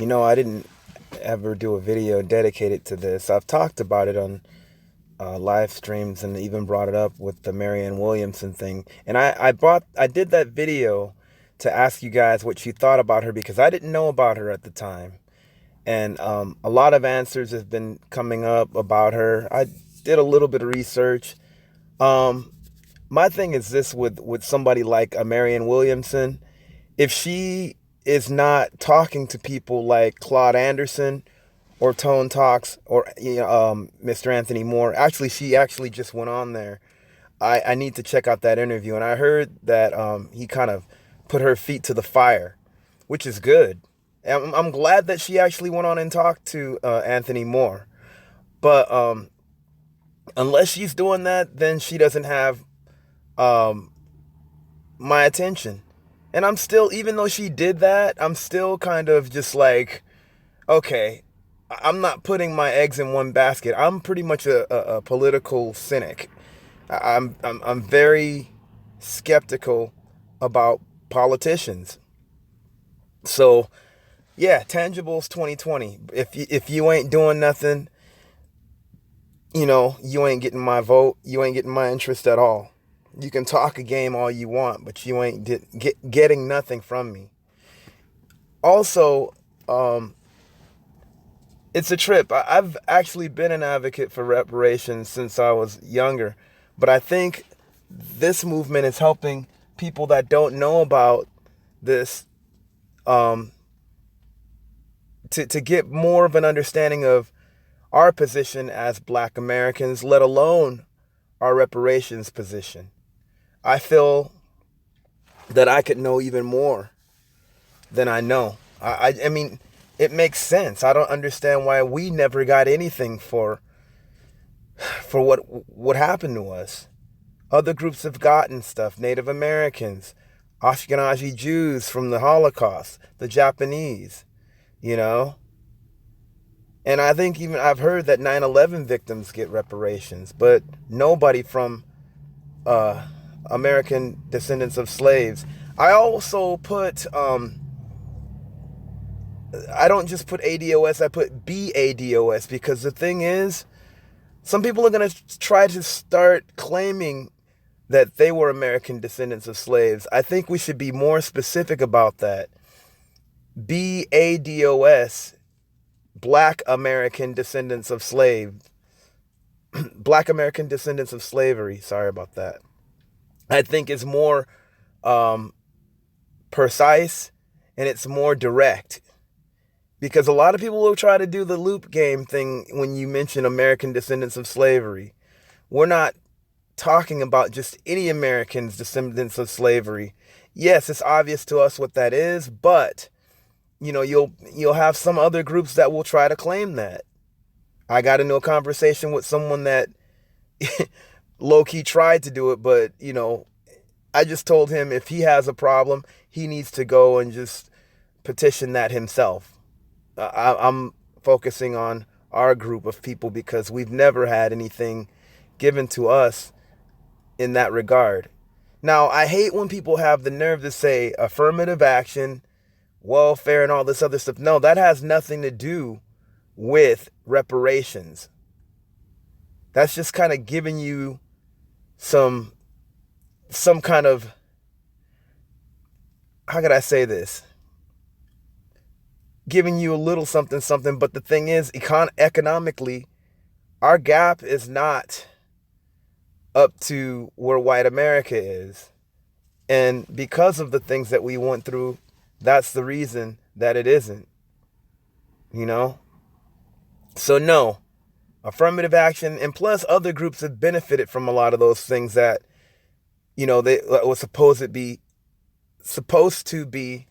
I didn't ever do a video dedicated to this. I've talked about it on live streams and even brought it up with the Marianne Williamson thing. And I did that video to ask you guys what you thought about her because I didn't know about her at the time. And a lot of answers have been coming up about her. I did a little bit of research. Um, my thing is this with somebody like a Marianne Williamson, if she is not talking to people like Claude Anderson or Tone Talks or Mr. Anthony Moore. Actually, she actually just went on there. I need to check out that interview, and I heard that he kind of put her feet to the fire, which is good. And I'm glad that she actually went on and talked to Anthony Moore. But unless she's doing that, then she doesn't have um, my attention. And I'm still, even though she did that, I'm still kind of just like, okay, I'm not putting my eggs in one basket. I'm pretty much a political cynic. I'm very skeptical about politicians. So yeah, tangibles 2020. If you ain't doing nothing, you ain't getting my vote. You ain't getting my interest at all. You can talk a game all you want, but you ain't getting nothing from me. Also, it's a trip. I've actually been an advocate for reparations since I was younger, but I think this movement is helping people that don't know about this um, to get more of an understanding of our position as Black Americans, let alone our reparations position. I feel that I could know even more than I know. I mean, it makes sense. I don't understand why we never got anything for what happened to us. Other groups have gotten stuff. Native Americans, Ashkenazi Jews from the Holocaust, the Japanese, you know. And I think even I've heard that 9/11 victims get reparations, but nobody from uh, American descendants of slaves. I also put I don't just put ADOS, I put BADOS because the thing is, some people are going to try to start claiming that they were American descendants of slaves. I think we should be more specific about that. BADOS, Black American descendants of slaves, Black American descendants of slavery. Sorry about that. I think it's more um, precise and it's more direct. Because a lot of people will try to do the loop game thing when you mention American descendants of slavery. We're not talking about just any Americans descendants of slavery. Yes, it's obvious to us what that is, but you'll have some other groups that will try to claim that. I got into a conversation with someone that low key tried to do it, but I just told him if he has a problem, he needs to go and just petition that himself. I'm focusing on our group of people because we've never had anything given to us in that regard. Now, I hate when people have the nerve to say affirmative action, welfare, and all this other stuff. No, that has nothing to do with reparations. That's just kind of giving you some kind of, how could I say this? Giving you a little something, something. But the thing is, economically, our gap is not up to where white America is. And because of the things that we went through, that's the reason that it isn't, you know? So no, affirmative action, and plus other groups have benefited from a lot of those things that, they was supposed to be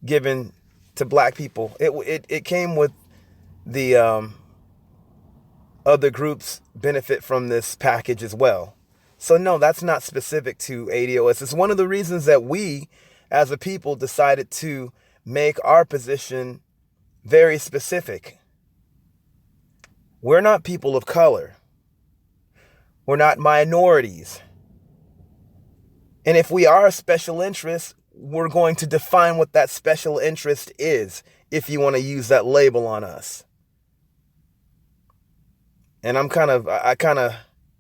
given to Black people. It came with the other groups benefit from this package as well. So no, that's not specific to ADOS. It's one of the reasons that we, as a people, decided to make our position very specific. We're not people of color. We're not minorities. And if we are a special interest, we're going to define what that special interest is. if you want to use that label on us. And I kind of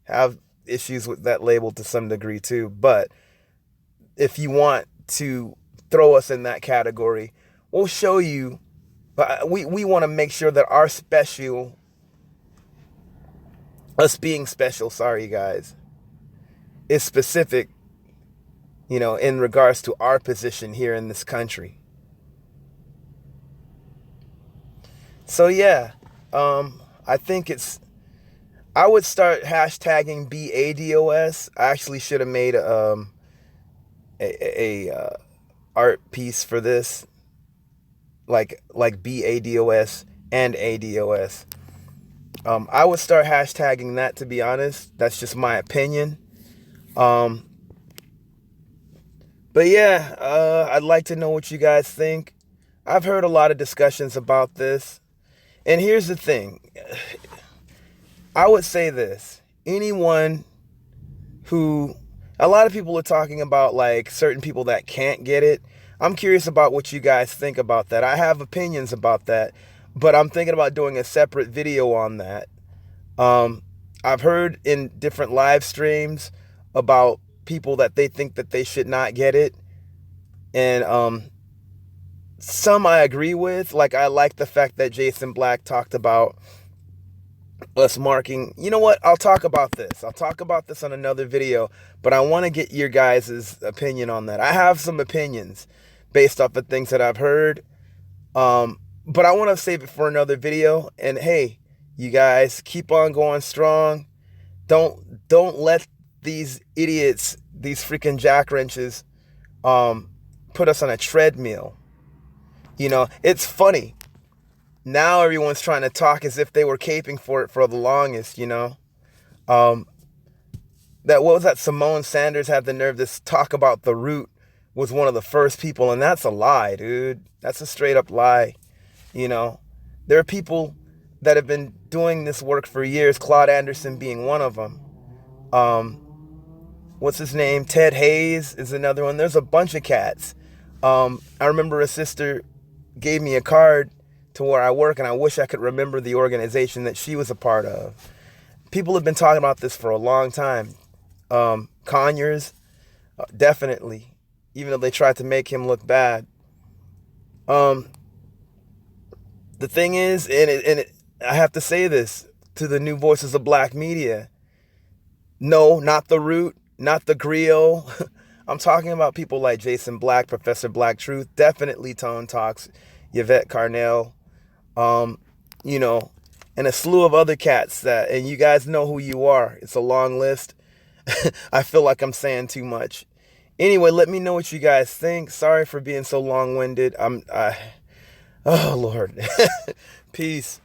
have issues with that label to some degree too. But if you want to throw us in that category, we'll show you. We want to make sure that us being special, sorry guys, is specific, in regards to our position here in this country. So yeah, I think I would start hashtagging BADOS. I actually should have made a art piece for this, like BADOS and ADOS. I would start hashtagging that, to be honest. That's just my opinion. But yeah, I'd like to know what you guys think. I've heard a lot of discussions about this. And here's the thing. I would say this. A lot of people are talking about like certain people that can't get it. I'm curious about what you guys think about that. I have opinions about that, but I'm thinking about doing a separate video on that. I've heard in different live streams about people that they think that they should not get it. And some I agree with. Like, I like the fact that Jason Black talked about us marking. You know what? I'll talk about this. I'll talk about this on another video, but I want to get your guys' opinion on that. I have some opinions based off of things that I've heard. But I want to save it for another video. And hey, you guys, keep on going strong. Don't let these idiots, these freaking jack wrenches, put us on a treadmill. It's funny. Now everyone's trying to talk as if they were caping for it for the longest, what was that? Simone Sanders had the nerve to talk about The Root was one of the first people, and that's a lie, dude. That's a straight up lie. There are people that have been doing this work for years, Claude Anderson being one of them. What's his name? Ted Hayes is another one. There's a bunch of cats. I remember a sister gave me a card to where I work, and I wish I could remember the organization that she was a part of. People have been talking about this for a long time. Conyers, definitely, even though they tried to make him look bad. The thing is, I have to say this to the new voices of black media. No, not The Root, not the griot. I'm talking about people like Jason Black, Professor Black Truth, definitely Tone Talks, Yvette Carnell, and a slew of other cats and you guys know who you are. It's a long list. I feel like I'm saying too much. Anyway, let me know what you guys think. Sorry for being so long-winded. Oh, Lord. Peace.